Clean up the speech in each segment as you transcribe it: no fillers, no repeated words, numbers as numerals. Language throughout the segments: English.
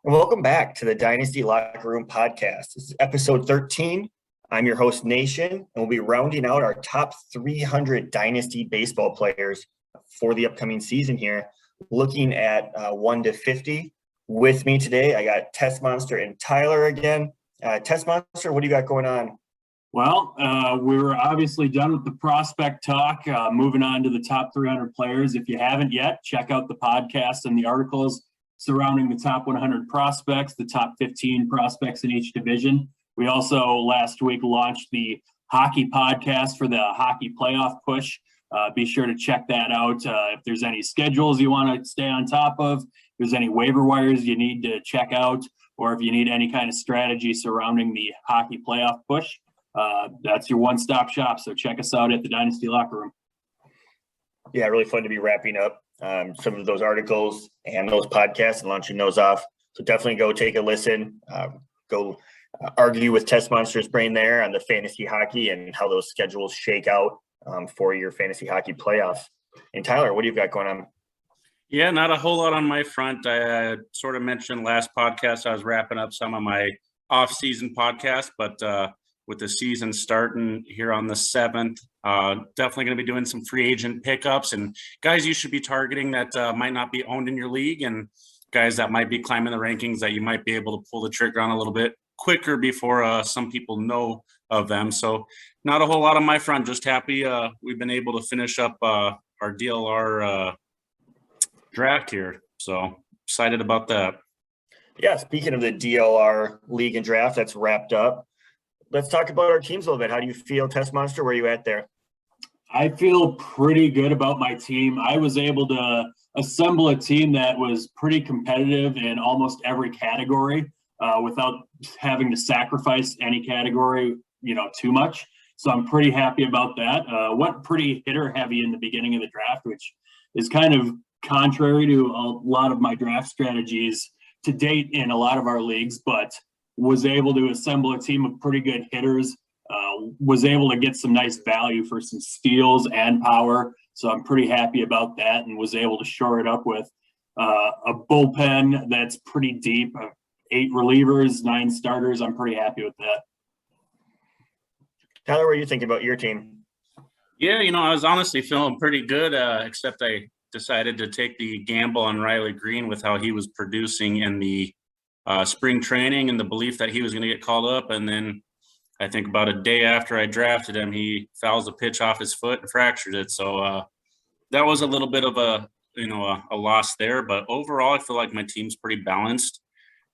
And welcome back to the Dynasty Locker Room Podcast. This is episode 13. I'm your host, Nation, and we'll be rounding out our top 300 Dynasty baseball players for the upcoming season here, looking at 1 to 50. With me today, I got Tessmonster and Tyler again. Tessmonster, what do you got going on? Well, we're obviously done with the prospect talk, moving on to the top 300 players. If you haven't yet, check out the podcast and the articles surrounding the top 100 prospects, the top 15 prospects in each division. We also last week launched the hockey podcast for the hockey playoff push. Be sure to check that out. If there's any schedules you want to stay on top of, if there's any waiver wires you need to check out, or if you need any kind of strategy surrounding the hockey playoff push, that's your one-stop shop. So check us out at the Dynasty Locker Room. Yeah, really fun to be wrapping up some of those articles and those podcasts and launching those off. So definitely go take a listen, go argue with Tessmonster's brain there on the fantasy hockey and how those schedules shake out for your fantasy hockey playoffs. And Tyler, what do you got going on? Yeah, not a whole lot on my front. I sort of mentioned last podcast I was wrapping up some of my off-season podcasts, but with the season starting here on the 7th, definitely going to be doing some free agent pickups and guys you should be targeting that might not be owned in your league, and guys that might be climbing the rankings that you might be able to pull the trigger on a little bit quicker before some people know of them. So not a whole lot on my front, just happy we've been able to finish up our DLR draft here. So excited about that. Yeah, speaking of the DLR league and draft, that's wrapped up. Let's talk about our teams a little bit. How do you feel, Tessmonster? Where are you at there? I feel pretty good about my team. I was able to assemble a team that was pretty competitive in almost every category without having to sacrifice any category, too much. So I'm pretty happy about that. Went pretty hitter heavy in the beginning of the draft, which is kind of contrary to a lot of my draft strategies to date in a lot of our leagues, but was able to assemble a team of pretty good hitters, was able to get some nice value for some steals and power. So I'm pretty happy about that, and was able to shore it up with a bullpen that's pretty deep, 8 relievers, 9 starters. I'm pretty happy with that. Tyler, what are you thinking about your team? Yeah, I was honestly feeling pretty good, except I decided to take the gamble on Riley Green with how he was producing in the spring training and the belief that he was going to get called up. And then I think about a day after I drafted him, he fouls a pitch off his foot and fractured it. So that was a little bit of a loss there. But overall, I feel like my team's pretty balanced.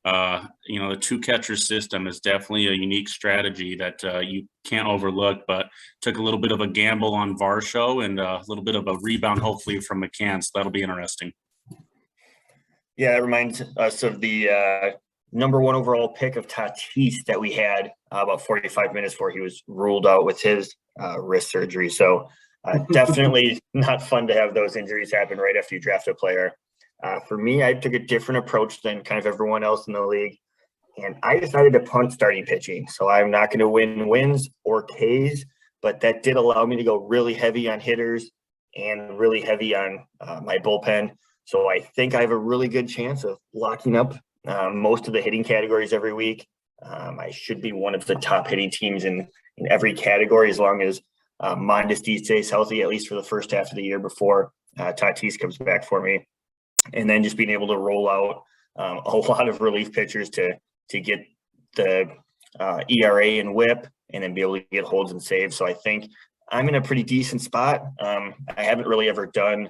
The 2-catcher system is definitely a unique strategy that you can't overlook, but took a little bit of a gamble on Varsho and a little bit of a rebound, hopefully, from McCann. So that'll be interesting. Yeah, it reminds us of the number 1 overall pick of Tatis that we had about 45 minutes before he was ruled out with his wrist surgery. So definitely not fun to have those injuries happen right after you draft a player. For me, I took a different approach than kind of everyone else in the league, and I decided to punt starting pitching. So I'm not going to win wins or Ks, but that did allow me to go really heavy on hitters and really heavy on my bullpen. So I think I have a really good chance of locking up most of the hitting categories every week. I should be one of the top hitting teams in every category as long as Mondesi stays healthy, at least for the first half of the year before Tatis comes back for me. And then just being able to roll out a lot of relief pitchers to get the ERA and WHIP, and then be able to get holds and saves. So I think I'm in a pretty decent spot. I haven't really ever done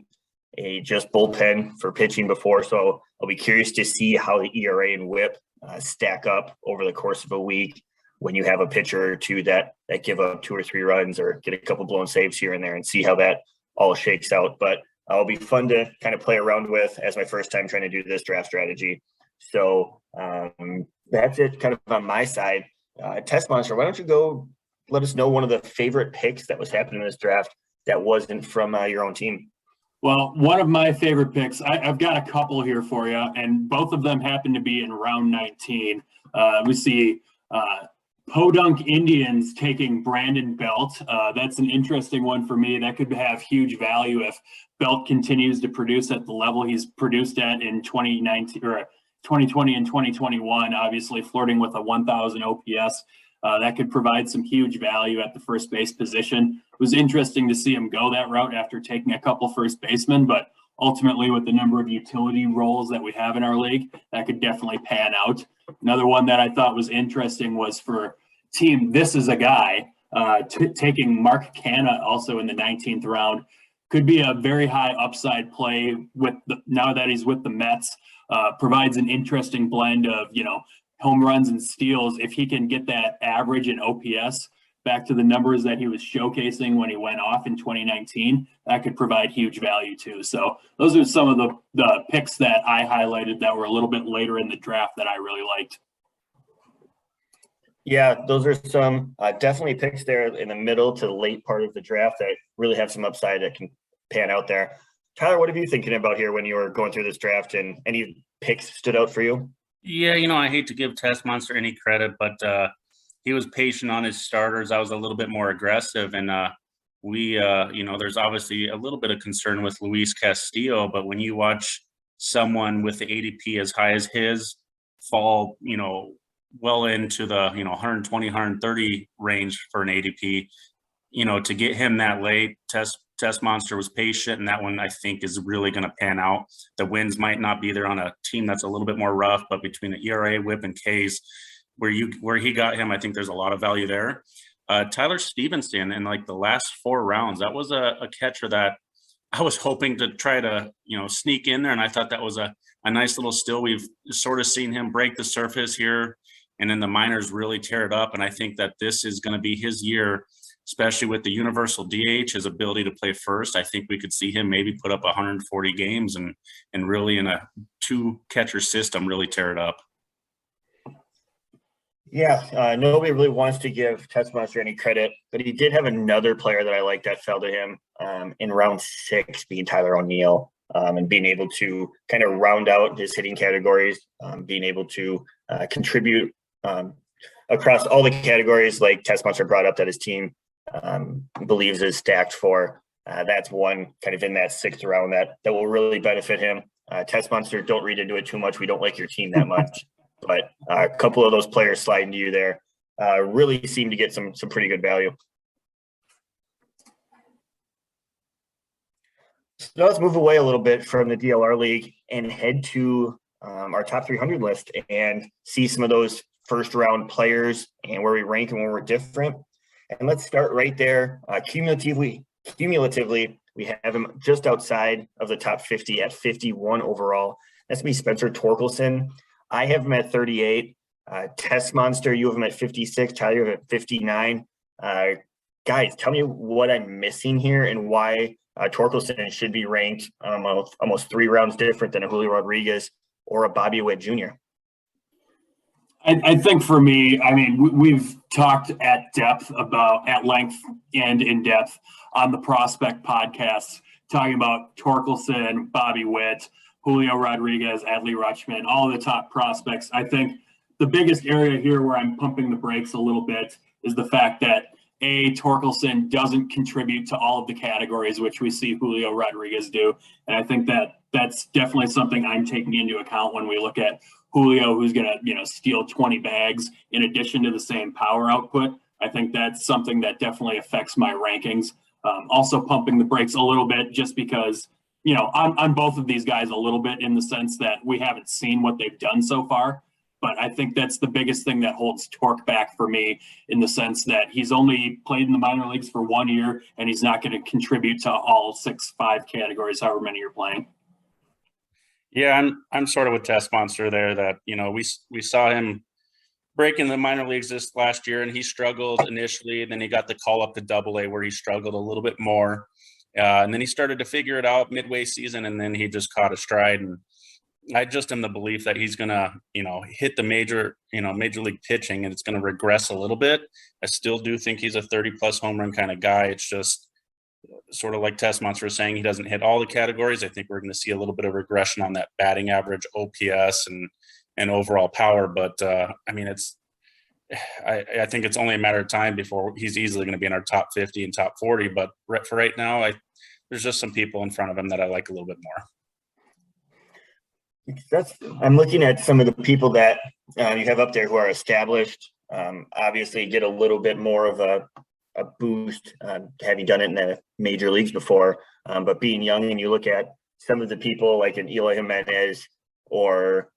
a just bullpen for pitching before, so I'll be curious to see how the ERA and WHIP stack up over the course of a week when you have a pitcher or two that give up 2 or 3 runs or get a couple blown saves here and there, and see how that all shakes out. But it'll be fun to kind of play around with as my first time trying to do this draft strategy. So that's it kind of on my side. Tessmonster, why don't you go let us know one of the favorite picks that was happening in this draft that wasn't from your own team? Well, one of my favorite picks, I've got a couple here for you, and both of them happen to be in round 19. We see Podunk Indians taking Brandon Belt. That's an interesting one for me. That could have huge value if Belt continues to produce at the level he's produced at in 2019 or 2020 and 2021, obviously flirting with a 1,000 OPS. That could provide some huge value at the first base position. It was interesting to see him go that route after taking a couple first basemen, but ultimately with the number of utility roles that we have in our league, that could definitely pan out. Another one that I thought was interesting was for team This Is a Guy, taking Mark Canha also in the 19th round. Could be a very high upside play now that he's with the Mets. Provides an interesting blend of, home runs and steals. If he can get that average in OPS back to the numbers that he was showcasing when he went off in 2019, that could provide huge value too. So those are some of the picks that I highlighted that were a little bit later in the draft that I really liked. Yeah, those are some definitely picks there in the middle to the late part of the draft that really have some upside that can pan out there. Tyler, what have you thinking about here when you were going through this draft, and any picks stood out for you? Yeah, I hate to give Tessmonster any credit, but he was patient on his starters. I was a little bit more aggressive, and there's obviously a little bit of concern with Luis Castillo, but when you watch someone with the ADP as high as his fall, well into the 120, 130 range for an ADP, to get him that late, Tessmonster was patient, and that one I think is really going to pan out. The wins might not be there on a team that's a little bit more rough, but between the ERA, WHIP, and Ks, where he got him, I think there's a lot of value there. Tyler Stevenson in like the last 4 rounds, that was a catcher that I was hoping to try to sneak in there, and I thought that was a nice little steal. We've sort of seen him break the surface here, and then the minors really tear it up, and I think that this is going to be his year, especially with the universal DH, his ability to play first. I think we could see him maybe put up 140 games and really in a 2-catcher system really tear it up. Yeah, nobody really wants to give Tessmonster any credit, but he did have another player that I like that fell to him in round 6, being Tyler O'Neill, and being able to kind of round out his hitting categories, being able to contribute across all the categories like Tessmonster brought up that his team believes is stacked for. That's one kind of in that 6th round that will really benefit him. Tessmonster, don't read into it too much. We don't like your team that much, but a couple of those players sliding to you there really seem to get some pretty good value. So now let's move away a little bit from the DLR League and head to our top 300 list and see some of those first round players and where we rank and where we're different. And let's start right there. Cumulatively, we have him just outside of the top 50 at 51 overall. That's me, Spencer Torkelson. I have him at 38. Tessmonster, you have him at 56. Tyler, you have him at 59. Guys, tell me what I'm missing here and why Torkelson should be ranked almost 3 rounds different than a Julio Rodriguez or a Bobby Witt Jr. I think for me, we've talked at length and in depth on the Prospect podcast, talking about Torkelson, Bobby Witt, Julio Rodriguez, Adley Rutschman, all the top prospects. I think the biggest area here where I'm pumping the brakes a little bit is the fact that Torkelson doesn't contribute to all of the categories, which we see Julio Rodriguez do. And I think that's definitely something I'm taking into account when we look at Julio, who's going to, steal 20 bags in addition to the same power output. I think that's something that definitely affects my rankings. Also pumping the brakes a little bit just because, on both of these guys a little bit in the sense that we haven't seen what they've done so far. But I think that's the biggest thing that holds Torque back for me in the sense that he's only played in the minor leagues for 1 year and he's not going to contribute to all 5 categories, however many you're playing. Yeah, I'm sort of with Tessmonster there that, we saw him break in the minor leagues this last year and he struggled initially. And then he got the call up to AA where he struggled a little bit more. And then he started to figure it out midway season and then he just caught a stride. And I just am the belief that he's going to, hit the major league pitching and it's going to regress a little bit. I still do think he's a 30-plus home run kind of guy. It's just sort of like Tessmonster was saying, he doesn't hit all the categories. I think we're going to see a little bit of regression on that batting average, OPS, and overall power. But, I think it's only a matter of time before he's easily going to be in our top 50 and top 40. But for right now, there's just some people in front of him that I like a little bit more. I'm looking at some of the people that you have up there who are established. Obviously, get a little bit more of a boost having done it in the major leagues before. But being young, and you look at some of the people like an Eloy Jimenez, or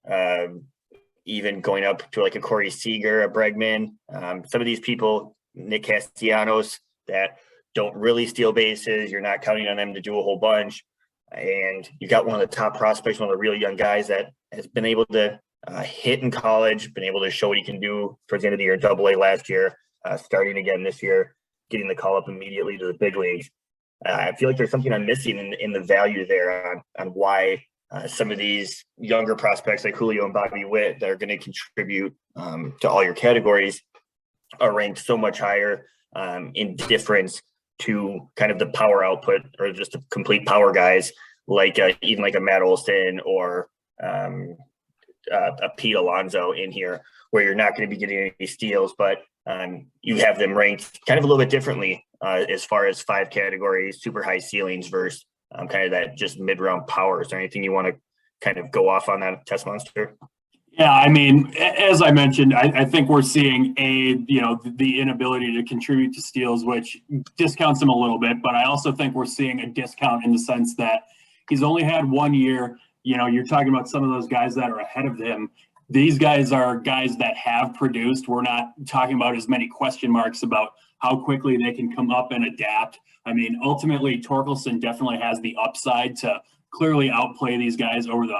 even going up to like a Corey Seager, a Bregman. Some of these people, Nick Castellanos, that don't really steal bases. You're not counting on them to do a whole bunch. And you got one of the top prospects, one of the real young guys that has been able to hit in college, been able to show what he can do towards the end of the year in Double-A last year, starting again this year, getting the call up immediately to the big leagues. I feel like there's something I'm missing in the value there on why some of these younger prospects like Julio and Bobby Witt that are going to contribute to all your categories are ranked so much higher in difference to kind of the power output or just the complete power guys, like even like a Matt Olson or a Pete Alonso in here, where you're not going to be getting any steals, but you have them ranked kind of a little bit differently as far as 5 categories, super high ceilings versus kind of that just mid-round power. Is there anything you want to kind of go off on that, Tessmonster? Yeah, I mean, as I mentioned, I think we're seeing the inability to contribute to steals, which discounts him a little bit. But I also think we're seeing a discount in the sense that he's only had 1 year. You're talking about some of those guys that are ahead of him. These guys are guys that have produced. We're not talking about as many question marks about how quickly they can come up and adapt. I mean, ultimately, Torkelson definitely has the upside to clearly outplay these guys over the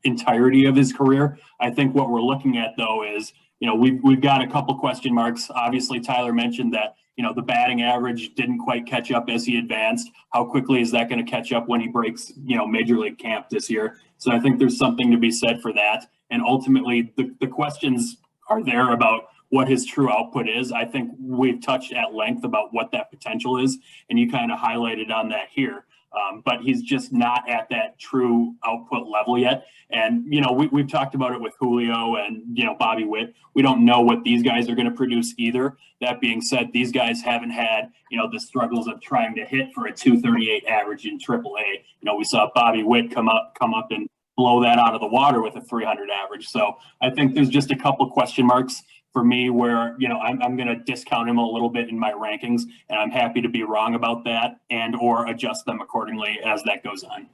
entirety of his career. I think what we're looking at, though, is, we've got a couple question marks. Obviously, Tyler mentioned that, the batting average didn't quite catch up as he advanced. How quickly is that going to catch up when he breaks, major league camp this year? So I think there's something to be said for that. And ultimately, the questions are there about what his true output is. I think we've touched at length about what that potential is, and you kind of highlighted on that here. But he's just not at that true output level yet. And, we've talked about it with Julio and, Bobby Witt. We don't know what these guys are going to produce either. That being said, these guys haven't had, the struggles of trying to hit for a 238 average in AAA. We saw Bobby Witt come up and blow that out of the water with a 300 average. So I think there's just a couple question marks for me where, I'm going to discount him a little bit in my rankings, and I'm happy to be wrong about that and or adjust them accordingly as that goes on.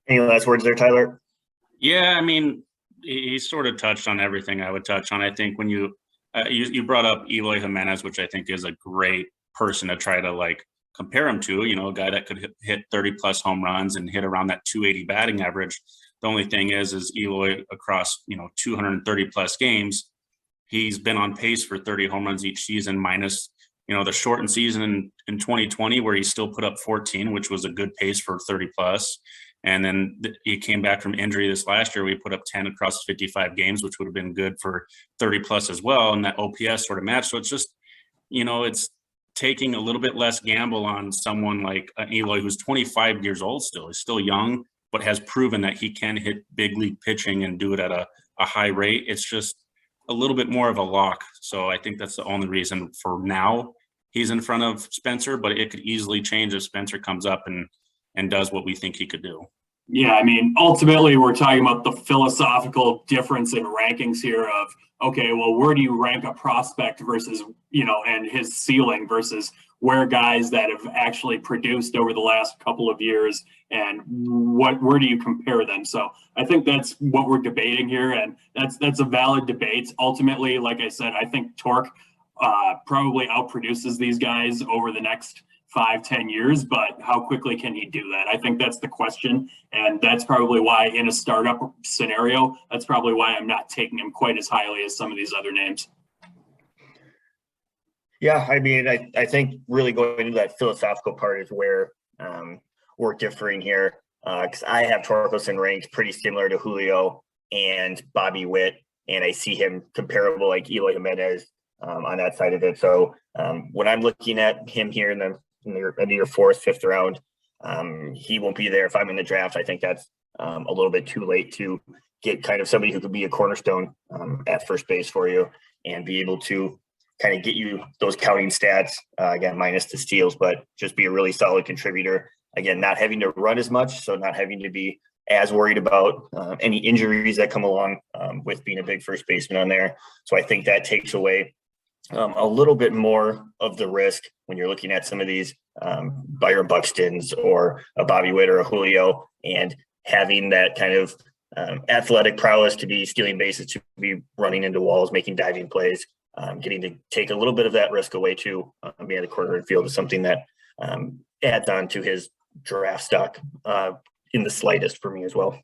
Any last words there, Tyler? Yeah, I mean, he sort of touched on everything I would touch on. I think when you brought up Eloy Jimenez, which I think is a great person to try to compare him to, a guy that could hit 30 plus home runs and hit around that 280 batting average. The only thing is Eloy across, 230 plus games, he's been on pace for 30 home runs each season, minus, the shortened season in 2020 where he still put up 14, which was a good pace for 30 plus. And then he came back from injury this last year. We put up 10 across 55 games, which would have been good for 30 plus as well. And that OPS sort of matched. So it's just, it's taking a little bit less gamble on someone like Eloy, who's 25 years old still. He's still young, but has proven that he can hit big league pitching and do it at a high rate. It's just a little bit more of a lock. So I think that's the only reason for now he's in front of Spencer, but it could easily change if Spencer comes up and does what we think he could do. Yeah, I mean, ultimately, we're talking about the philosophical difference in rankings here of, okay, well, where do you rank a prospect versus, and his ceiling versus where guys that have actually produced over the last couple of years and where do you compare them? So I think that's what we're debating here, and that's a valid debate. Ultimately, like I said, I think Torque probably outproduces these guys over the next 5-10 years, but how quickly can he do that? I think that's the question. And that's probably why in a startup scenario, that's probably why I'm not taking him quite as highly as some of these other names. Yeah, I mean, I think really going into that philosophical part is where we're differing here. Because I have Torkelson ranked pretty similar to Julio and Bobby Witt, and I see him comparable like Eloy Jimenez on that side of it. So when I'm looking at him here in your 4th, 5th round, he won't be there if I'm in the draft. I think that's a little bit too late to get kind of somebody who could be a cornerstone at first base for you and be able to kind of get you those counting stats, again, minus the steals, but just be a really solid contributor. Again, not having to run as much, so not having to be as worried about any injuries that come along with being a big first baseman on there. So I think that takes away a little bit more of the risk when you're looking at some of these Byron Buxtons or a Bobby Witt or a Julio, and having that kind of athletic prowess to be stealing bases, to be running into walls, making diving plays, getting to take a little bit of that risk away too, being at the corner field is something that adds on to his draft stock in the slightest for me as well.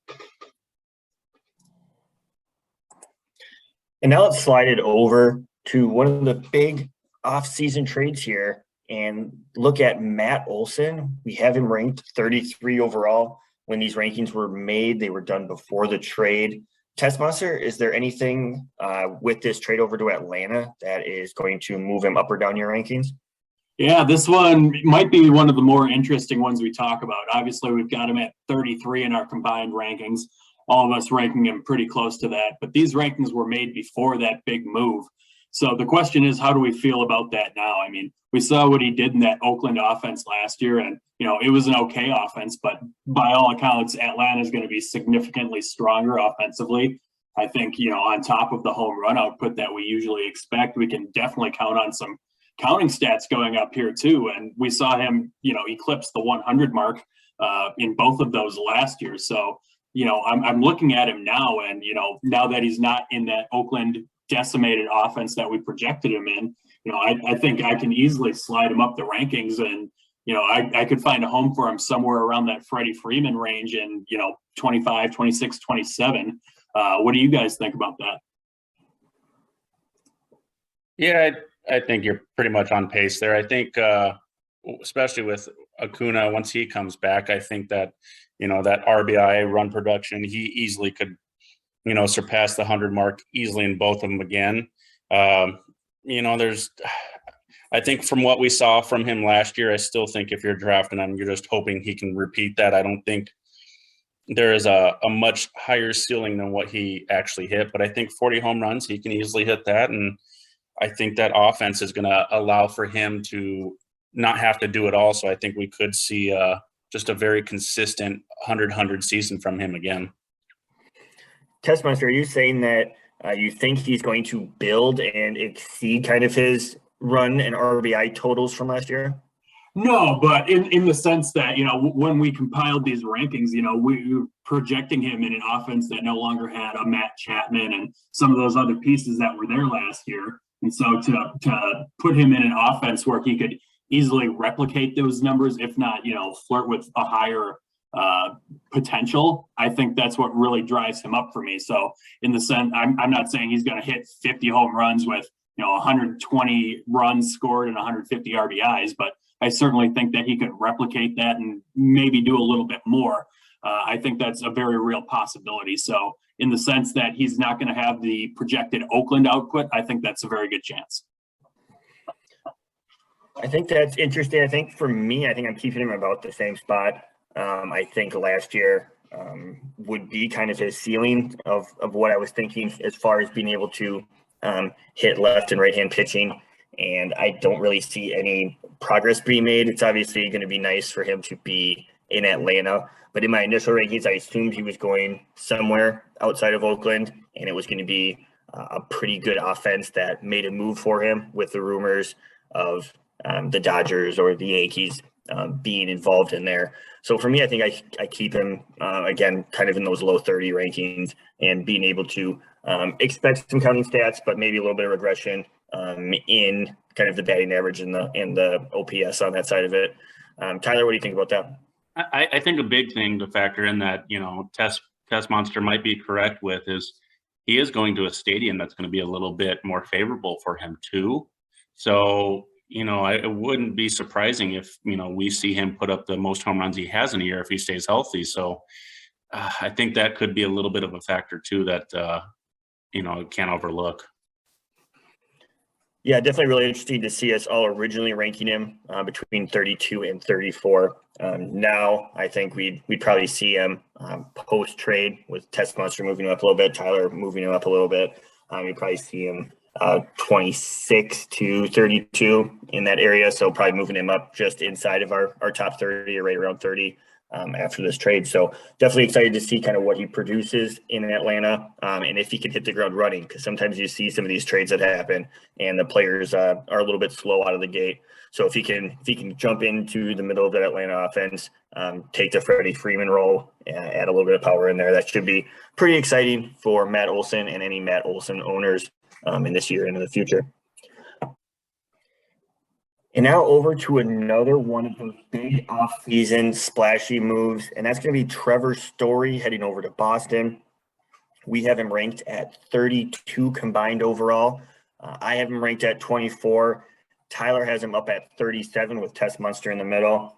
And now let's slide it over to one of the big off-season trades here and look at Matt Olson. We have him ranked 33 overall. When these rankings were made, they were done before the trade. Tessmonster, is there anything with this trade over to Atlanta that is going to move him up or down your rankings? Yeah, this one might be one of the more interesting ones we talk about. Obviously, we've got him at 33 in our combined rankings, all of us ranking him pretty close to that. But these rankings were made before that big move. So the question is, how do we feel about that now? I mean, we saw what he did in that Oakland offense last year, and, you know, it was an okay offense, but by all accounts, Atlanta is going to be significantly stronger offensively. I think, you know, on top of the home run output that we usually expect, we can definitely count on some counting stats going up here too. And we saw him, you know, eclipse the 100 mark in both of those last year. So, you know, I'm looking at him now, and, you know, now that he's not in that Oakland decimated offense that we projected him in, you know, I think I can easily slide him up the rankings, and, you know, I could find a home for him somewhere around that Freddie Freeman range in, you know, 25, 26, 27. What do you guys think about that? Yeah, I think you're pretty much on pace there. I think, especially with Acuna, once he comes back, I think that, you know, that RBI run production, he easily could, you know, surpass the 100 mark easily in both of them again. You know, I think from what we saw from him last year, I still think if you're drafting him, you're just hoping he can repeat that. I don't think there is a much higher ceiling than what he actually hit, but I think 40 home runs, he can easily hit that. And I think that offense is going to allow for him to not have to do it all. So I think we could see just a very consistent 100 season from him again. Tessmonster, are you saying that you think he's going to build and exceed kind of his run and RBI totals from last year? No, but in the sense that, you know, when we compiled these rankings, you know, we were projecting him in an offense that no longer had a Matt Chapman and some of those other pieces that were there last year. And so to put him in an offense where he could easily replicate those numbers, if not, you know, flirt with a higher potential, I think that's what really drives him up for me. So in the sense, I'm not saying he's going to hit 50 home runs with, you know, 120 runs scored and 150 RBIs, but I certainly think that he could replicate that and maybe do a little bit more. I think that's a very real possibility. So in the sense that he's not going to have the projected Oakland output, I think that's a very good chance. I think that's interesting. I think for me, I think I'm keeping him about the same spot. I think last year would be kind of his ceiling of what I was thinking as far as being able to hit left and right hand pitching. And I don't really see any progress being made. It's obviously going to be nice for him to be in Atlanta. But in my initial rankings, I assumed he was going somewhere outside of Oakland, and it was going to be a pretty good offense that made a move for him, with the rumors of the Dodgers or the Yankees being involved in there. So for me, I think I keep him, again, kind of in those low 30 rankings, and being able to expect some counting stats, but maybe a little bit of regression in kind of the batting average and the OPS on that side of it. Tyler, what do you think about that? I think a big thing to factor in that, you know, Tessmonster might be correct with is he is going to a stadium that's going to be a little bit more favorable for him too. So, you know, it wouldn't be surprising if, you know, we see him put up the most home runs he has in a year if he stays healthy. So I think that could be a little bit of a factor too that, you know, can't overlook. Yeah, definitely really interesting to see us all originally ranking him between 32 and 34. Now, I think we'd probably see him post-trade with Tessmonster moving him up a little bit, Tyler moving him up a little bit. You'd probably see him 26 to 32 in that area, so probably moving him up just inside of our top 30 or right around 30. after this trade. So definitely excited to see kind of what he produces in Atlanta, and if he can hit the ground running, because sometimes you see some of these trades that happen and the players are a little bit slow out of the gate. So if he can jump into the middle of that Atlanta offense, take the Freddie Freeman role, add a little bit of power in there, that should be pretty exciting for Matt Olson and any Matt Olson owners in this year and in the future. And now over to another one of those big off-season splashy moves, and that's going to be Trevor Story heading over to Boston. We have him ranked at 32 combined overall. I have him ranked at 24. Tyler has him up at 37 with Tessmonster in the middle.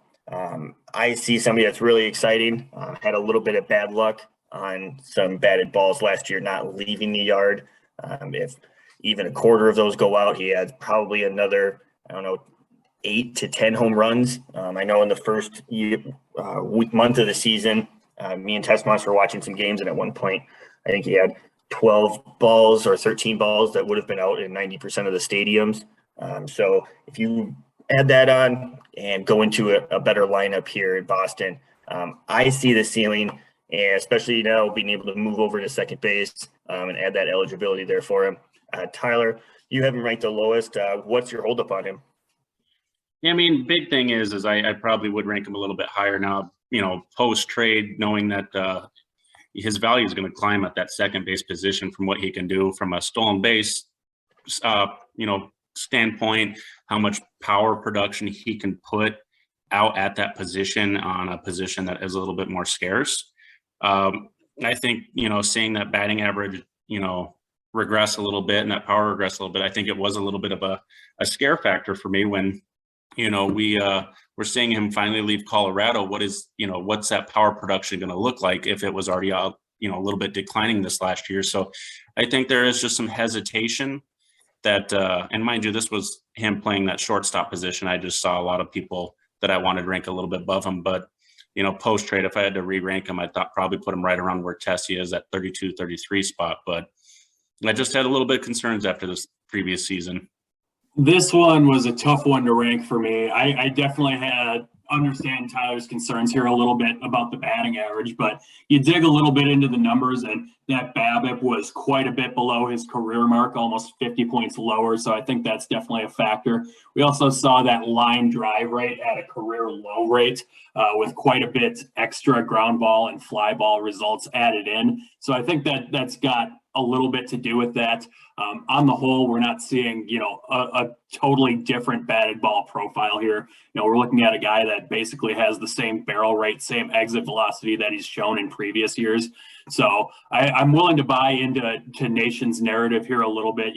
I see somebody that's really exciting. Had a little bit of bad luck on some batted balls last year, not leaving the yard. If even a quarter of those go out, he has probably another, 8 to 10 home runs. I know in the first month of the season, me and Tessmonster were watching some games, and at one point, I think he had 12 balls or 13 balls that would have been out in 90% of the stadiums. So if you add that on and go into a better lineup here in Boston, I see the ceiling, and especially now being able to move over to second base and add that eligibility there for him. Tyler, you have him ranked the lowest. What's your holdup on him? Yeah, I mean, big thing is I probably would rank him a little bit higher now, post trade, knowing that his value is going to climb at that second base position from what he can do from a stolen base, standpoint, how much power production he can put out at that position on a position that is a little bit more scarce. I think, seeing that batting average, regress a little bit and that power regress a little bit, I think it was a little bit of a scare factor for me when, we're seeing him finally leave Colorado. What's that power production going to look like if it was already out, a little bit declining this last year? So I think there is just some hesitation that, and mind you, this was him playing that shortstop position. I just saw a lot of people that I wanted to rank a little bit above him, but post trade, if I had to re-rank him, I thought probably put him right around where Tessie is at 32, 33 spot. But I just had a little bit of concerns after this previous season. This one was a tough one to rank for me. I definitely understand Tyler's concerns here a little bit about the batting average, but you dig a little bit into the numbers, and that BABIP was quite a bit below his career mark, almost 50 points lower. So I think that's definitely a factor. We also saw that line drive rate at a career low rate with quite a bit extra ground ball and fly ball results added in. So I think that's got a little bit to do with that. On the whole, we're not seeing, a totally different batted ball profile here. We're looking at a guy that basically has the same barrel rate, same exit velocity that he's shown in previous years. So I'm willing to buy into Nation's narrative here a little bit.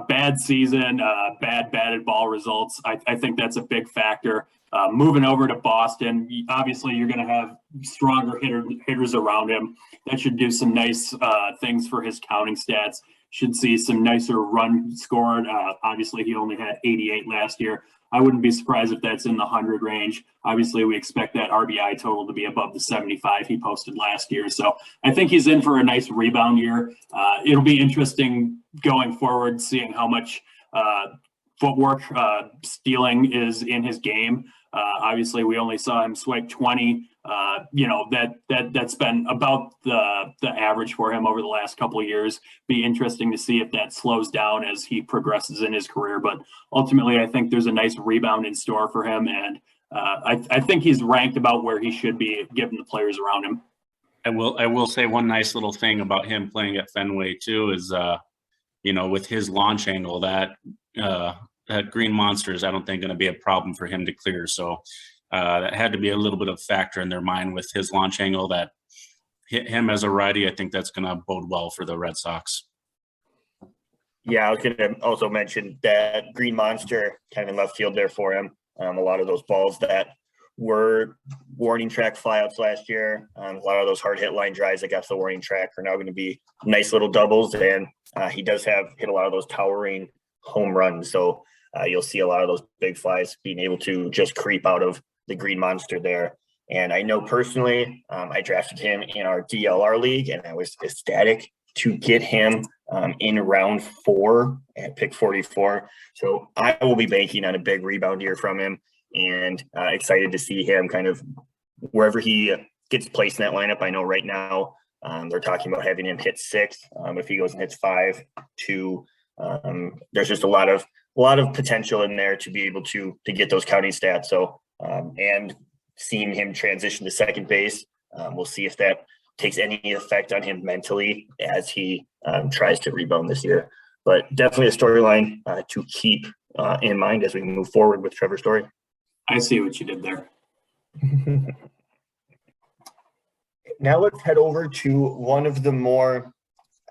Bad season, bad batted ball results. I think that's a big factor. Moving over to Boston, obviously you're going to have stronger hitters around him. That should do some nice things for his counting stats. Should see some nicer run scored. Obviously, he only had 88 last year. I wouldn't be surprised if that's in the 100 range. Obviously, we expect that RBI total to be above the 75 he posted last year. So I think he's in for a nice rebound year. It'll be interesting going forward, seeing how much footwork stealing is in his game. Obviously, we only saw him swipe 20. That's been about the average for him over the last couple of years. Be interesting to see if that slows down as he progresses in his career. But ultimately, I think there's a nice rebound in store for him, and I think he's ranked about where he should be given the players around him. I will say one nice little thing about him playing at Fenway too is, with his launch angle, that Green Monster is, I don't think, going to be a problem for him to clear. So that had to be a little bit of a factor in their mind with his launch angle that hit him as a righty. I think that's going to bode well for the Red Sox. Yeah, I was going to also mention that Green Monster kind of in left field there for him. A lot of those balls that were warning track flyouts last year, a lot of those hard hit line drives that got to the warning track are now going to be nice little doubles. And he does have hit a lot of those towering home runs. So you'll see a lot of those big flies being able to just creep out of the Green Monster there. And I know personally, I drafted him in our DLR league, and I was ecstatic to get him in round 4 at pick 44. So I will be banking on a big rebound year from him, and excited to see him kind of wherever he gets placed in that lineup. I know right now they're talking about having him hit 6. If he goes and hits 5, 2, there's just a lot of potential in there to be able to get those counting stats. So and seeing him transition to second base, we'll see if that takes any effect on him mentally as he tries to rebound this year. But definitely a storyline to keep in mind as we move forward with Trevor Story. I see what you did there. Now let's head over to one of the more,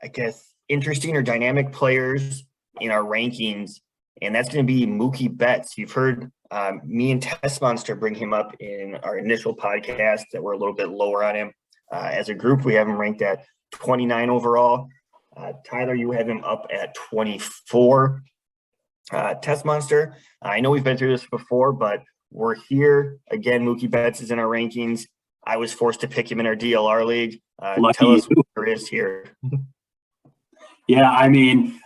I guess, interesting or dynamic players in our rankings, and that's going to be Mookie Betts. You've heard me and Tessmonster bring him up in our initial podcast that we're a little bit lower on him. As a group, we have him ranked at 29 overall. Tyler, you have him up at 24. Tessmonster, I know we've been through this before, but we're here. Again, Mookie Betts is in our rankings. I was forced to pick him in our DLR league. Tell us what there is here. Yeah, I mean,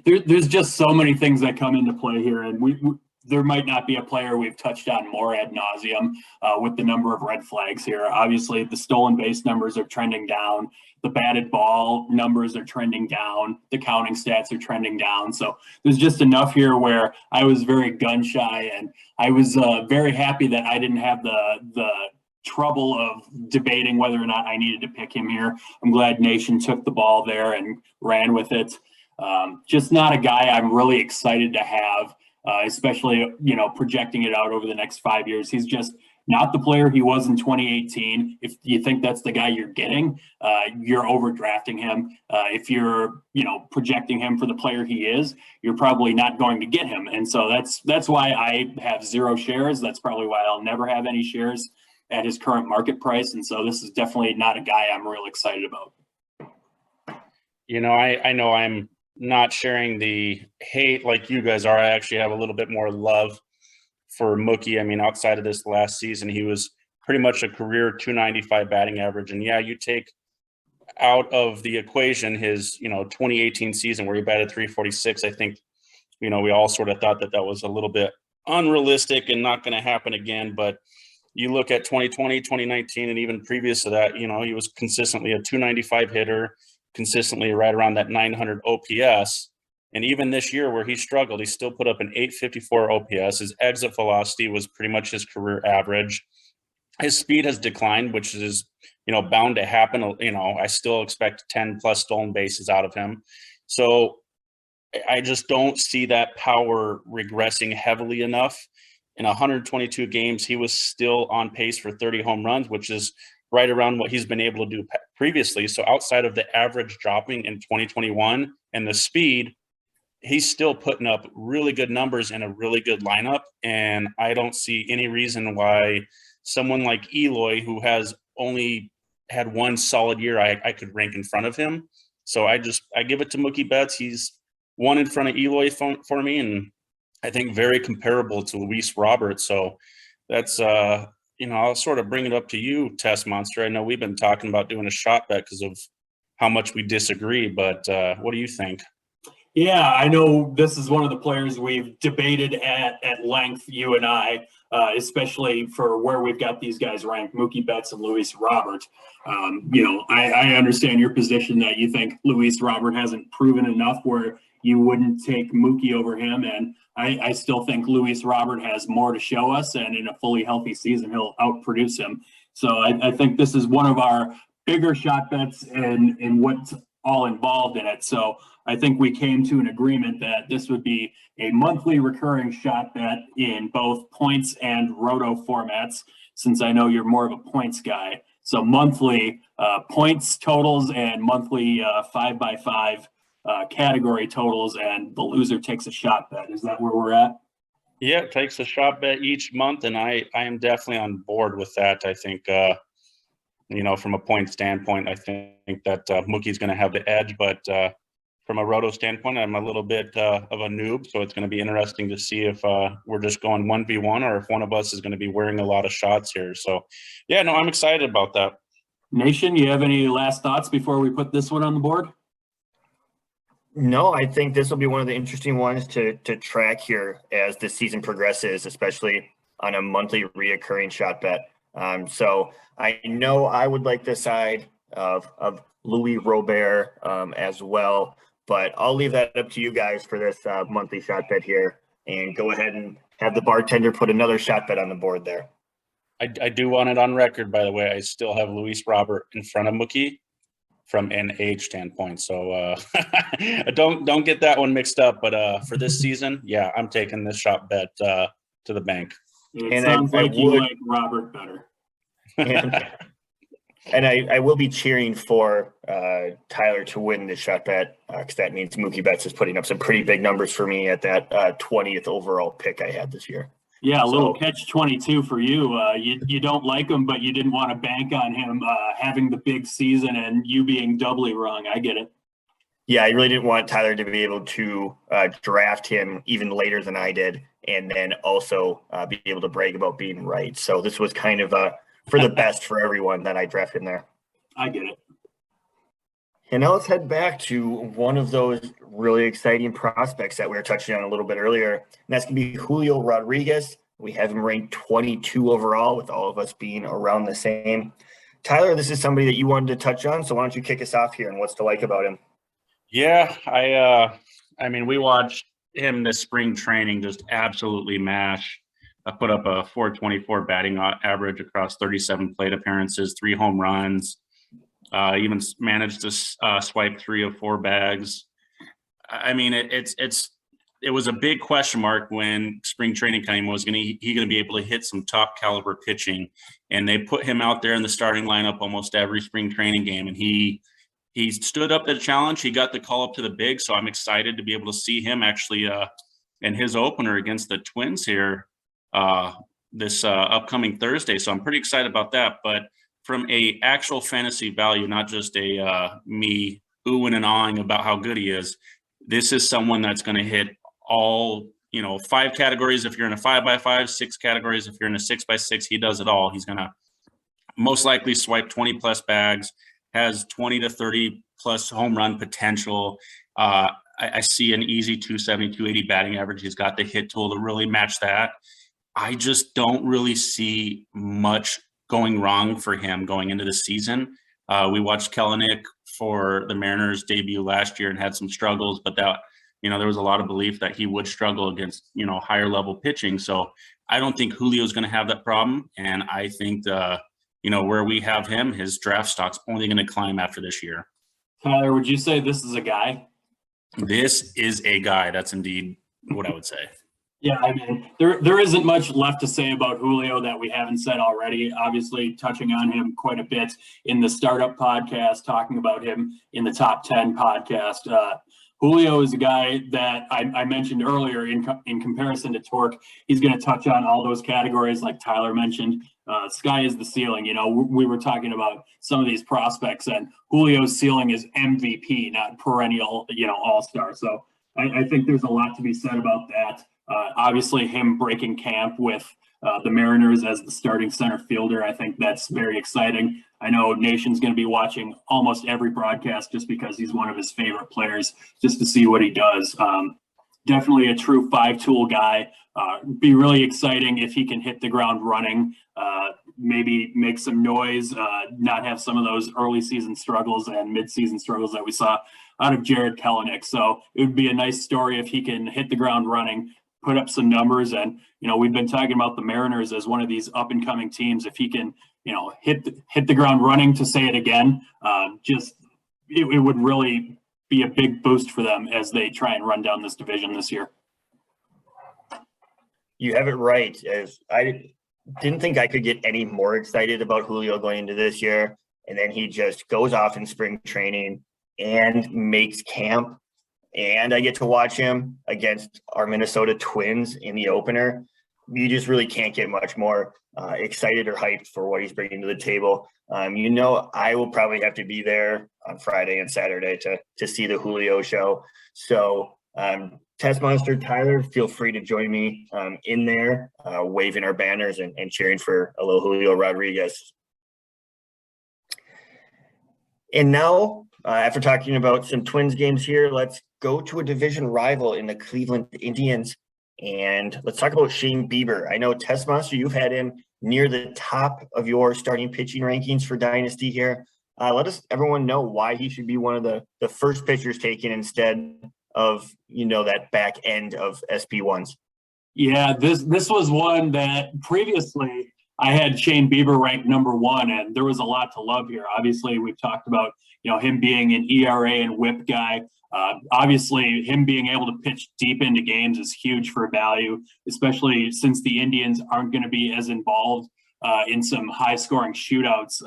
there's just so many things that come into play here, and there might not be a player we've touched on more ad nauseum with the number of red flags here. Obviously, the stolen base numbers are trending down. The batted ball numbers are trending down. The counting stats are trending down. So there's just enough here where I was very gun shy, and I was very happy that I didn't have the trouble of debating whether or not I needed to pick him here. I'm glad Nation took the ball there and ran with it. Just not a guy I'm really excited to have. Especially, projecting it out over the next 5 years. He's just not the player he was in 2018. If you think that's the guy you're getting, you're overdrafting him. If you're, projecting him for the player he is, you're probably not going to get him. And so that's why I have 0 shares. That's probably why I'll never have any shares at his current market price. And so this is definitely not a guy I'm real excited about. I know I'm not sharing the hate like you guys are. I actually have a little bit more love for Mookie. I mean, outside of this last season, he was pretty much a career 295 batting average. And yeah, you take out of the equation his, 2018 season where he batted 346. I think, we all sort of thought that was a little bit unrealistic and not going to happen again. But you look at 2020, 2019, and even previous to that, he was consistently a 295 hitter, consistently right around that 900 OPS. And even this year where he struggled, he still put up an 854 OPS. His exit velocity was pretty much his career average. His speed has declined, which is, bound to happen. I still expect 10 plus stolen bases out of him. So I just don't see that power regressing heavily enough. In 122 games, he was still on pace for 30 home runs, which is right around what he's been able to do previously. So outside of the average dropping in 2021 and the speed, he's still putting up really good numbers in a really good lineup. And I don't see any reason why someone like Eloy, who has only had one solid year, I could rank in front of him. So I give it to Mookie Betts. He's one in front of Eloy for me, and I think very comparable to Luis Robert. So that's I'll sort of bring it up to you, Tessmonster. I know we've been talking about doing a shot bet because of how much we disagree, but what do you think? Yeah, I know this is one of the players we've debated at length, you and I, especially for where we've got these guys ranked, Mookie Betts and Luis Robert. I understand your position that you think Luis Robert hasn't proven enough where you wouldn't take Mookie over him. And I still think Luis Robert has more to show us, and in a fully healthy season, he'll outproduce him. So I think this is one of our bigger shot bets and what's all involved in it. So I think we came to an agreement that this would be a monthly recurring shot bet in both points and roto formats, since I know you're more of a points guy. So monthly points totals and monthly 5x5 category totals, and the loser takes a shot bet. Is that where we're at? Yeah, it takes a shot bet each month, and I am definitely on board with that. I think, from a point standpoint, I think that Mookie's going to have the edge, but from a roto standpoint, I'm a little bit of a noob, so it's going to be interesting to see if we're just going 1v1 or if one of us is going to be wearing a lot of shots here. So, yeah, no, I'm excited about that. Nation, you have any last thoughts before we put this one on the board? No, I think this will be one of the interesting ones to track here as the season progresses, especially on a monthly reoccurring shot bet. So I know I would like the side of Louis Robert as well, but I'll leave that up to you guys for this monthly shot bet here, and go ahead and have the bartender put another shot bet on the board there. I do want it on record, by the way. I still have Luis Robert in front of Mookie from an age standpoint. So don't get that one mixed up. But for this season, yeah, I'm taking this shot bet to the bank. It sounds like you like Robert better. And I will be cheering for Tyler to win this shot bet, because that means Mookie Betts is putting up some pretty big numbers for me at that 20th overall pick I had this year. Yeah, a little catch-22 for you. You don't like him, but you didn't want to bank on him having the big season and you being doubly wrong. I get it. Yeah, I really didn't want Tyler to be able to draft him even later than I did, and then also be able to brag about being right. So this was kind of for the best for everyone that I drafted in there. I get it. And now let's head back to one of those really exciting prospects that we were touching on a little bit earlier. And that's going to be Julio Rodriguez. We have him ranked 22 overall, with all of us being around the same. Tyler, this is somebody that you wanted to touch on, so why don't you kick us off here and what's to like about him? Yeah, I mean, we watched him this spring training just absolutely mash. I put up a .424 batting average across 37 plate appearances, 3 home runs. Even managed to swipe 3 of 4 bags. I mean, it was a big question mark when spring training came. Was he going to be able to hit some top caliber pitching? And they put him out there in the starting lineup almost every spring training game, and he stood up to the challenge. He got the call up to the big, so I'm excited to be able to see him actually in his opener against the Twins here this upcoming Thursday. So I'm pretty excited about that. But from a actual fantasy value, not just a me oohing and awing about how good he is, this is someone that's going to hit all, 5 categories if you're in a 5x5, 6 categories if you're in a 6x6. He does it all. He's going to most likely swipe 20 plus bags, has 20 to 30 plus home run potential. I see an easy 270, 280 batting average. He's got the hit tool to really match that. I just don't really see much going wrong for him going into the season. We watched Kelenic for the Mariners debut last year and had some struggles, but that, there was a lot of belief that he would struggle against, higher level pitching. So I don't think Julio's going to have that problem. And I think, where we have him, his draft stock's only going to climb after this year. Tyler, would you say this is a guy? This is a guy. That's indeed what I would say. Yeah, I mean, there isn't much left to say about Julio that we haven't said already. Obviously, touching on him quite a bit in the Startup podcast, talking about him in the Top 10 podcast. Julio is a guy that I mentioned earlier in comparison to Torque. He's going to touch on all those categories like Tyler mentioned. Sky is the ceiling. We were talking about some of these prospects, and Julio's ceiling is MVP, not perennial, all-star. So I think there's a lot to be said about that. Obviously, him breaking camp with the Mariners as the starting center fielder, I think that's very exciting. I know Nation's going to be watching almost every broadcast just because he's one of his favorite players, just to see what he does. Definitely a true 5-tool guy. Be really exciting if he can hit the ground running, maybe make some noise, not have some of those early season struggles and mid-season struggles that we saw out of Jared Kelenic. So it would be a nice story if he can hit the ground running, put up some numbers. And, we've been talking about the Mariners as one of these up and coming teams. If he can, hit the ground running, to say it again, it would really be a big boost for them as they try and run down this division this year. You have it right. As I didn't think I could get any more excited about Julio going into this year. And then he just goes off in spring training and makes camp. And I get to watch him against our Minnesota Twins in the opener. You just really can't get much more excited or hyped for what he's bringing to the table. I will probably have to be there on Friday and Saturday to see the Julio show. So Tessmonster, Tyler, feel free to join me in there, waving our banners and cheering for a little Julio Rodriguez. And now, after talking about some Twins games here, let's go to a division rival in the Cleveland Indians. And let's talk about Shane Bieber. I know, Tessmonster, you've had him near the top of your starting pitching rankings for Dynasty here. Let everyone know why he should be one of the first pitchers taken instead of, that back end of SP1s. Yeah, this was one that previously I had Shane Bieber ranked number 1, and there was a lot to love here. Obviously, we've talked about him being an ERA and WHIP guy. Obviously, him being able to pitch deep into games is huge for value, especially since the Indians aren't going to be as involved in some high-scoring shootouts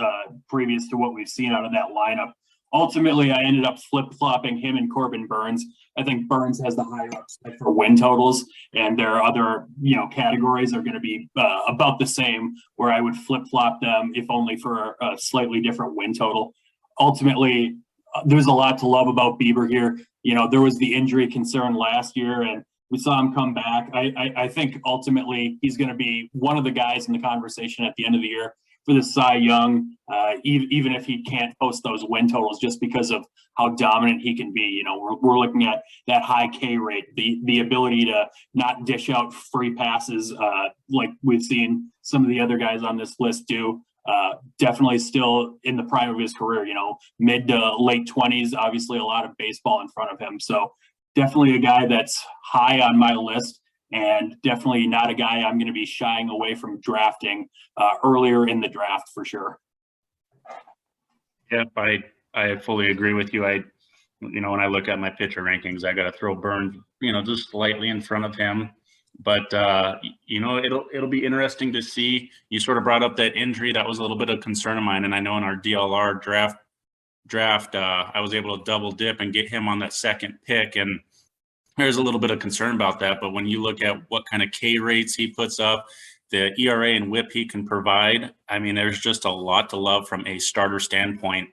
previous to what we've seen out of that lineup. Ultimately, I ended up flip-flopping him and Corbin Burns. I think Burns has the higher upside for win totals, and their other, categories are going to be about the same, where I would flip-flop them, if only for a slightly different win total. Ultimately, there's a lot to love about Bieber here. There was the injury concern last year, and we saw him come back. I think ultimately he's going to be one of the guys in the conversation at the end of the year for the Cy Young, even if he can't post those win totals just because of how dominant he can be. We're looking at that high K rate, the ability to not dish out free passes like we've seen some of the other guys on this list do. Definitely still in the prime of his career, mid to late 20s, obviously a lot of baseball in front of him. So definitely a guy that's high on my list, and definitely not a guy I'm going to be shying away from drafting earlier in the draft for sure. Yep, I fully agree with you. When I look at my pitcher rankings, I got to throw Burns, just slightly in front of him. But it'll be interesting to see. You sort of brought up that injury. That was a little bit of concern of mine, and I know in our DLR draft, I was able to double dip and get him on that second pick, and there's a little bit of concern about that. But when you look at what kind of K rates he puts up, the ERA and WHIP he can provide, I mean, there's just a lot to love from a starter standpoint.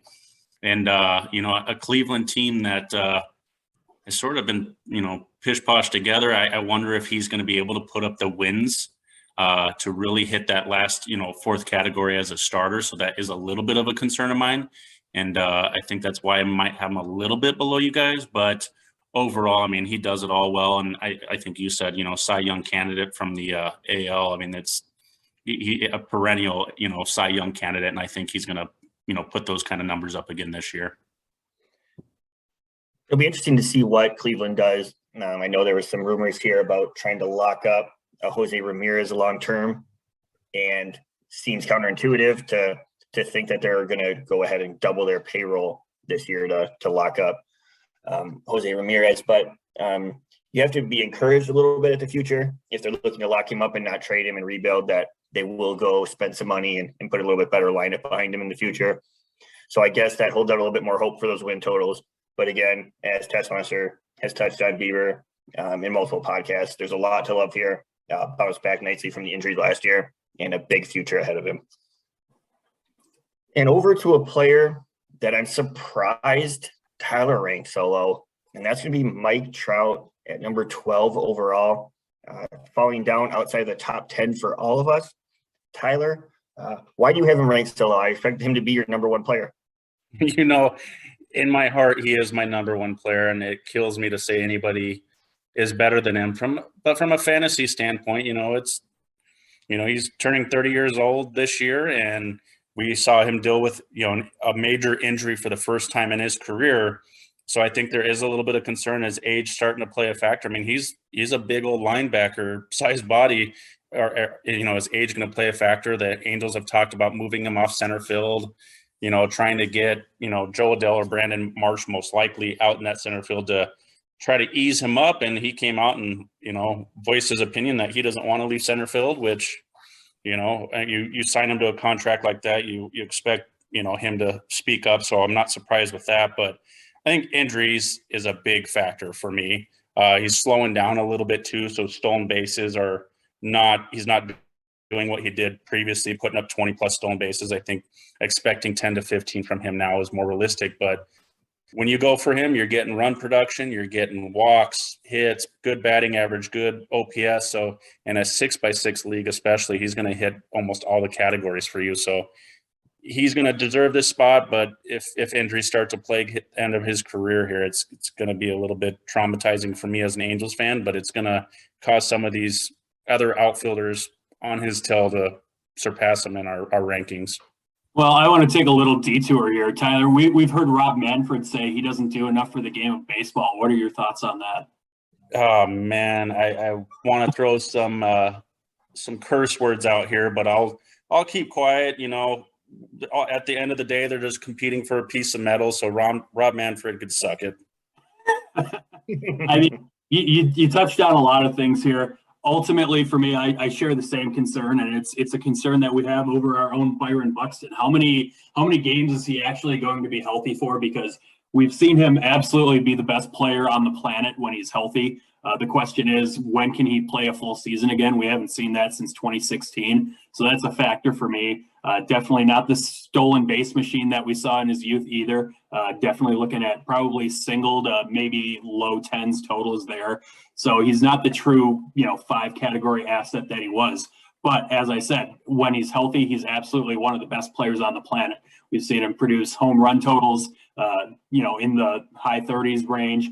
And a Cleveland team that has sort of been pish posh together. I wonder if he's going to be able to put up the wins to really hit that last fourth category as a starter. So that is a little bit of a concern of mine. And I think that's why I might have him a little bit below you guys. But overall, I mean, he does it all well. And I think you said, Cy Young candidate from the AL. I mean, it's a perennial, Cy Young candidate. And I think he's going to, put those kind of numbers up again this year. It'll be interesting to see what Cleveland does. I know there was some rumors here about trying to lock up Jose Ramirez long-term, and seems counterintuitive to think that they're going to go ahead and double their payroll this year to lock up Jose Ramirez. But you have to be encouraged a little bit at the future. If they're looking to lock him up and not trade him and rebuild, that they will go spend some money and put a little bit better lineup behind him in the future. So I guess that holds out a little bit more hope for those win totals. But again, as Tessmonster has touched on Bieber in multiple podcasts, there's a lot to love here. Bounced back nicely from the injury last year, and a big future ahead of him. And over to a player that I'm surprised Tyler ranked so low, and that's going to be Mike Trout at number 12 overall, falling down outside the top 10 for all of us. Tyler, why do you have him ranked so low? I expect him to be your number 1 player. In my heart, he is my number 1 player, and it kills me to say anybody is better than him. But from a fantasy standpoint, he's turning 30 years old this year, and we saw him deal with, a major injury for the first time in his career. So I think there is a little bit of concern as age starting to play a factor. I mean, he's a big old linebacker sized body. Is age going to play a factor? The Angels have talked about moving him off center field, trying to get, Joe Adell or Brandon Marsh most likely out in that center field to try to ease him up. And he came out and, voiced his opinion that he doesn't want to leave center field, which, you sign him to a contract like that, you expect, him to speak up. So I'm not surprised with that. But I think injuries is a big factor for me. He's slowing down a little bit too. So stolen bases he's not doing what he did previously, putting up 20 plus stolen bases. I think expecting 10 to 15 from him now is more realistic. But when you go for him, you're getting run production, you're getting walks, hits, good batting average, good OPS. So in a 6x6 league, especially, he's going to hit almost all the categories for you. So he's going to deserve this spot. But if injuries start to plague the end of his career here, it's going to be a little bit traumatizing for me as an Angels fan, but it's going to cause some of these other outfielders on his tail to surpass him in our rankings. Well, I want to take a little detour here, Tyler. We've heard Rob Manfred say he doesn't do enough for the game of baseball. What are your thoughts on that? Oh man, I want to throw some curse words out here, but I'll keep quiet. You know, at the end of the day, they're just competing for a piece of metal. So Rob Manfred could suck it. I mean, you touched on a lot of things here. Ultimately, for me, I share the same concern, and it's a concern that we have over our own Byron Buxton. How many games is he actually going to be healthy for? Because we've seen him absolutely be the best player on the planet when he's healthy. The question is, when can he play a full season again? We haven't seen that since 2016. So that's a factor for me. Definitely not the stolen base machine that we saw in his youth either. Definitely looking at probably singled, maybe low tens totals there. So he's not the true, 5 category asset that he was. But as I said, when he's healthy, he's absolutely one of the best players on the planet. We've seen him produce home run totals, in the high 30s range.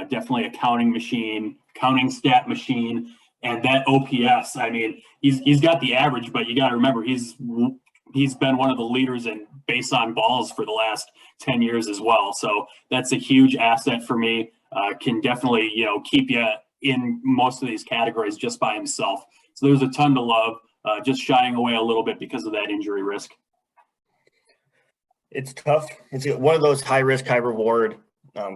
Definitely a counting stat machine. And that OPS, I mean, he's got the average, but you got to remember he's been one of the leaders in base on balls for the last 10 years as well. So that's a huge asset for me. Can definitely, keep you in most of these categories just by himself. So there's a ton to love, just shying away a little bit because of that injury risk. It's tough. It's one of those high risk, high reward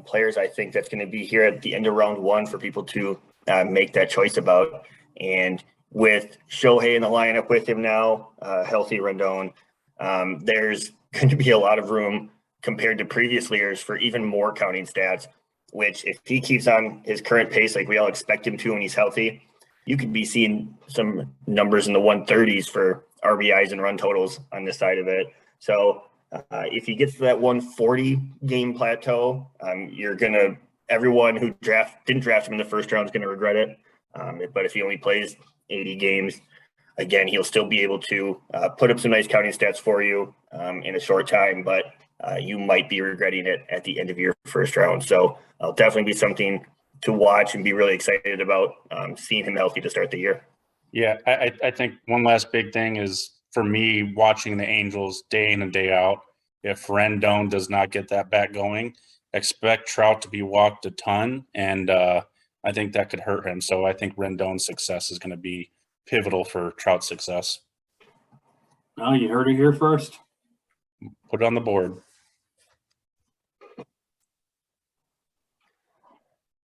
players, I think, that's going to be here at the end of round 1 for people to make that choice about. And with Shohei in the lineup with him now, healthy Rendon, there's going to be a lot of room compared to previous years for even more counting stats, which if he keeps on his current pace like we all expect him to when he's healthy, you could be seeing some numbers in the 130s for RBIs and run totals on this side of it. So if he gets to that 140 game plateau, everyone who didn't draft him in the first round is going to regret it. But if he only plays 80 games, again, he'll still be able to put up some nice counting stats for you in a short time, but you might be regretting it at the end of your first round. So it'll definitely be something to watch and be really excited about seeing him healthy to start the year. Yeah, I think one last big thing is for me watching the Angels day in and day out. If Rendon does not get that bat going, expect Trout to be walked a ton, and I think that could hurt him. So I think Rendon's success is going to be pivotal for Trout's success. Well, you heard it here first. Put it on the board.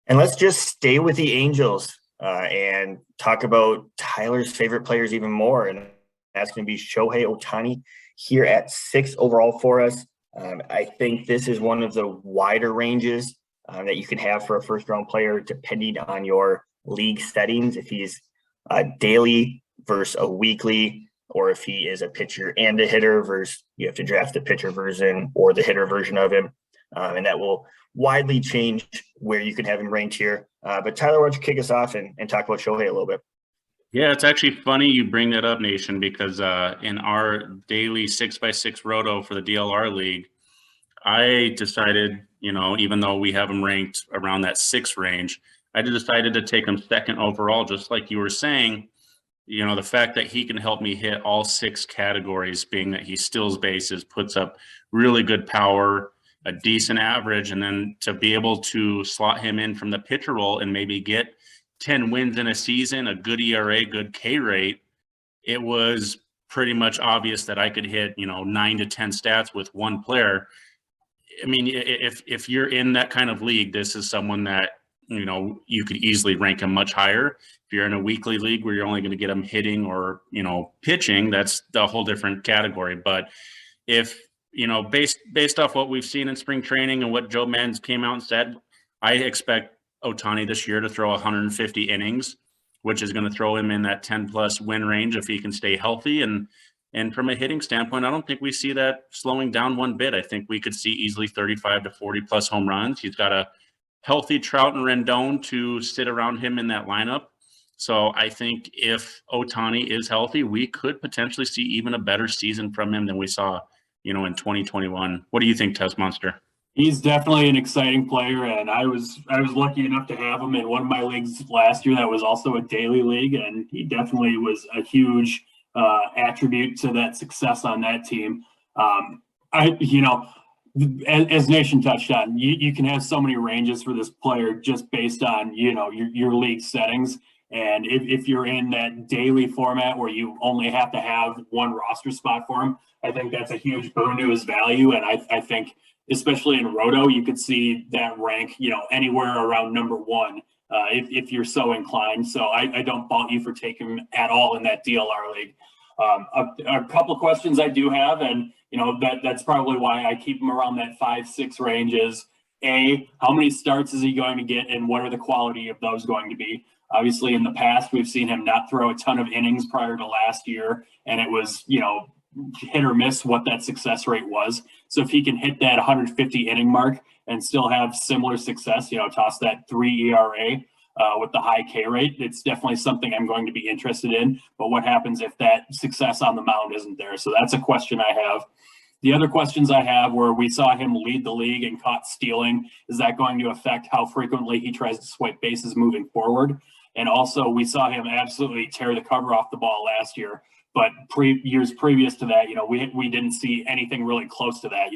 And let's just stay with the Angels and talk about Tyler's favorite players even more. And that's going to be Shohei Ohtani here at 6 overall for us. I think this is one of the wider ranges that you can have for a first-round player depending on your league settings. If he's daily versus a weekly, or if he is a pitcher and a hitter versus you have to draft the pitcher version or the hitter version of him. And that will widely change where you can have him ranked here. But Tyler, why don't you kick us off and talk about Shohei a little bit? Yeah, it's actually funny you bring that up, Nation, because in our daily 6x6 roto for the DLR League, I decided, even though we have him ranked around that 6 range, I decided to take him 2nd overall, just like you were saying. The fact that he can help me hit all 6 categories, being that he steals bases, puts up really good power, a decent average, and then to be able to slot him in from the pitcher role and maybe get 10 wins in a season, a good ERA, good K rate, it was pretty much obvious that I could hit, 9 to 10 stats with one player. I mean, if you're in that kind of league, this is someone that, you could easily rank him much higher. If you're in a weekly league where you're only going to get him hitting or, pitching, that's a whole different category. But if, based off what we've seen in spring training and what Joe Menz came out and said, I expect Ohtani this year to throw 150 innings, which is going to throw him in that 10-plus win range if he can stay healthy. And from a hitting standpoint, I don't think we see that slowing down one bit. I think we could see easily 35 to 40-plus home runs. He's got a healthy Trout and Rendon to sit around him in that lineup. So I think if Ohtani is healthy, we could potentially see even a better season from him than we saw, in 2021. What do you think, Tessmonster? He's definitely an exciting player, and I was lucky enough to have him in one of my leagues last year that was also a daily league, and he definitely was a huge attribute to that success on that team. As Nation touched on, you can have so many ranges for this player just based on, your league settings. And if you're in that daily format where you only have to have one roster spot for him, I think that's a huge boon to his value. And I think, especially in Roto, you could see that rank, anywhere around number one, if you're so inclined. So I don't fault you for taking him at all in that DLR league. A couple of questions I do have, and that's probably why I keep him around that 5-6 range is, A, how many starts is he going to get, and what are the quality of those going to be? Obviously, in the past, we've seen him not throw a ton of innings prior to last year, and it was, hit or miss what that success rate was. So if he can hit that 150 inning mark and still have similar success, toss that 3 ERA with the high K rate, it's definitely something I'm going to be interested in. But what happens if that success on the mound isn't there? So that's a question I have. The other questions I have were, we saw him lead the league in caught stealing. Is that going to affect how frequently he tries to swipe bases moving forward? And also, we saw him absolutely tear the cover off the ball last year. But years previous to that, we didn't see anything really close to that.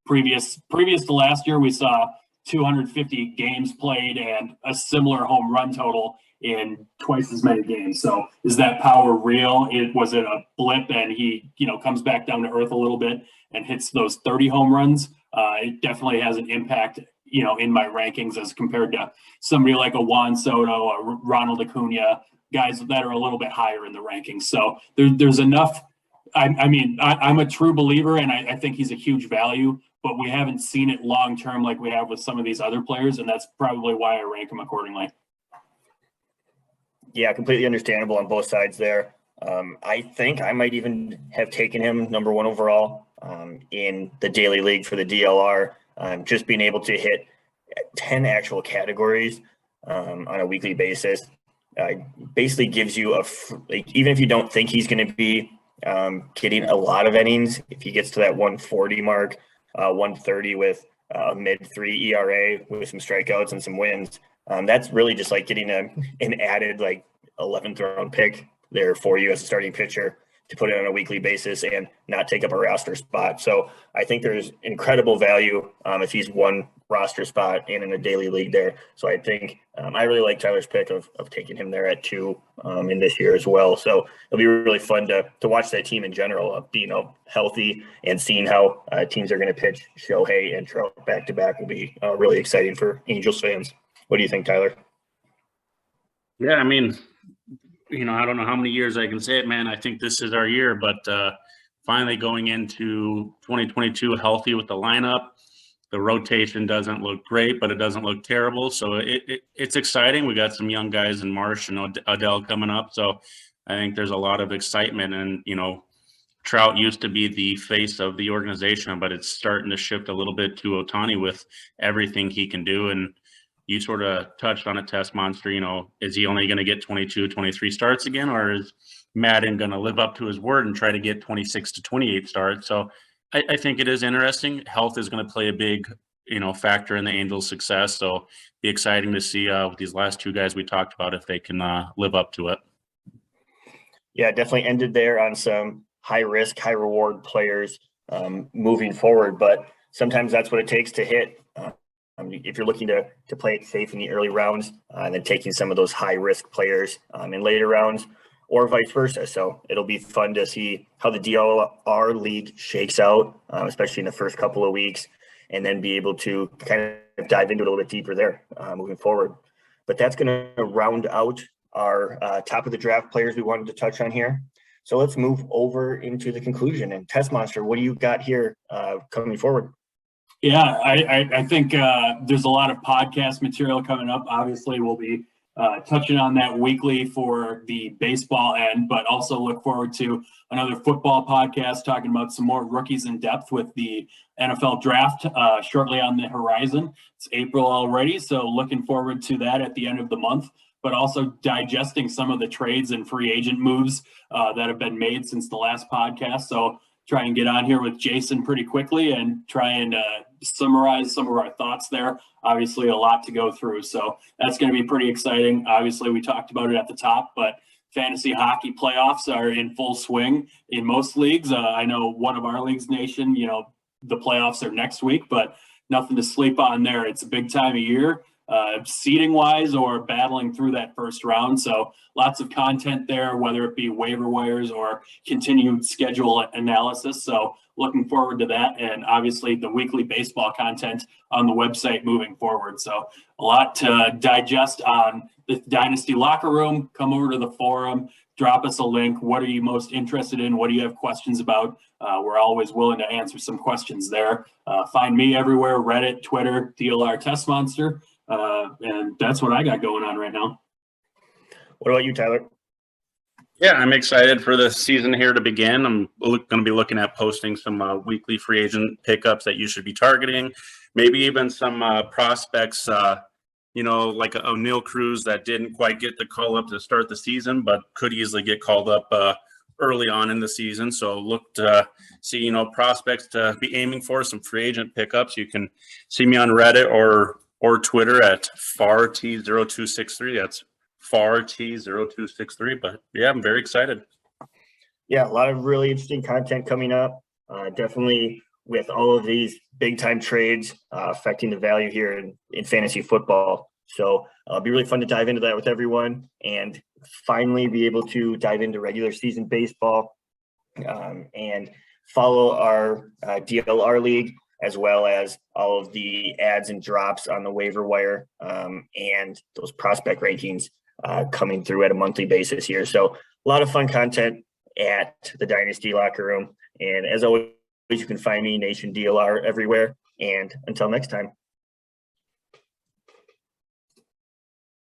Previous to last year, we saw 250 games played and a similar home run total in twice as many games. So is that power real? Was it a blip and he, comes back down to earth a little bit and hits those 30 home runs? It definitely has an impact, in my rankings as compared to somebody like a Juan Soto or Ronald Acuna, guys that are a little bit higher in the rankings. So there's enough. I'm a true believer, and I think he's a huge value, but we haven't seen it long term like we have with some of these other players, and that's probably why I rank him accordingly. Yeah, completely understandable on both sides there. I think I might even have taken him number one overall in the daily league for the DLR. Just being able to hit 10 actual categories on a weekly basis basically gives you even if you don't think he's going to be getting a lot of innings, if he gets to that 140 mark, 130 with a mid-3 ERA with some strikeouts and some wins, that's really just like getting an added 11th round pick there for you as a starting pitcher to put it on a weekly basis and not take up a roster spot. So I think there's incredible value if he's one roster spot and in a daily league there. So I think I really like Tyler's pick of taking him there at 2 in this year as well. So it'll be really fun to watch that team in general being healthy and seeing how teams are going to pitch Shohei and Trout back to back will be really exciting for Angels fans. What do you think, Tyler? Yeah, I don't know how many years I can say it, man. I think this is our year, but finally going into 2022 healthy with the lineup. The rotation doesn't look great, but it doesn't look terrible. So it's exciting. We got some young guys in Marsh and Adele coming up. So I think there's a lot of excitement. And, Trout used to be the face of the organization, but it's starting to shift a little bit to Ohtani with everything he can do. And you sort of touched on a Tessmonster, is he only going to get 22, 23 starts again, or is Madden going to live up to his word and try to get 26 to 28 starts? So I think it is interesting. Health is going to play a big, factor in the Angels' success. So be exciting to see with these last 2 guys we talked about if they can live up to it. Yeah, definitely ended there on some high risk, high reward players moving forward. But sometimes that's what it takes to hit. If you're looking to play it safe in the early rounds and then taking some of those high risk players in later rounds, or vice versa. So it'll be fun to see how the DLR league shakes out, especially in the first couple of weeks, and then be able to kind of dive into it a little bit deeper there moving forward. But that's going to round out our top of the draft players we wanted to touch on here. So let's move over into the conclusion. And Tessmonster, what do you got here coming forward? Yeah, I think there's a lot of podcast material coming up. Obviously, we'll be touching on that weekly for the baseball end, but also look forward to another football podcast talking about some more rookies in depth with the NFL draft shortly on the horizon. It's April already, so looking forward to that at the end of the month, but also digesting some of the trades and free agent moves that have been made since the last podcast. So try and get on here with Jason pretty quickly and try and summarize some of our thoughts there. Obviously, a lot to go through. So that's going to be pretty exciting. Obviously, we talked about it at the top, but fantasy hockey playoffs are in full swing in most leagues. I know one of our leagues, Nation, the playoffs are next week, but nothing to sleep on there. It's a big time of year, seeding wise or battling through that first round. So lots of content there, whether it be waiver wires or continued schedule analysis. So looking forward to that. And obviously the weekly baseball content on the website moving forward. So a lot to digest on the Dynasty locker room. Come over to the forum, drop us a link. What are you most interested in? What do you have questions about? We're always willing to answer some questions there. Find me everywhere, Reddit, Twitter, DLR Tessmonster. And that's what I got going on right now. What about you, Tyler? Yeah, I'm excited for the season here to begin. I'm going to be looking at posting some weekly free agent pickups that you should be targeting, maybe even some prospects, like O'Neal Cruz that didn't quite get the call up to start the season, but could easily get called up early on in the season. So look to see, prospects to be aiming for, some free agent pickups. You can see me on Reddit or Twitter at FART0263. That's FART0263. But yeah, I'm very excited. Yeah, a lot of really interesting content coming up. Definitely with all of these big time trades affecting the value here in fantasy football. So it'll be really fun to dive into that with everyone and finally be able to dive into regular season baseball and follow our DLR league, as well as all of the ads and drops on the waiver wire and those prospect rankings coming through at a monthly basis here. So a lot of fun content at the Dynasty locker room. And as always, you can find me, Nation DLR, everywhere. And until next time.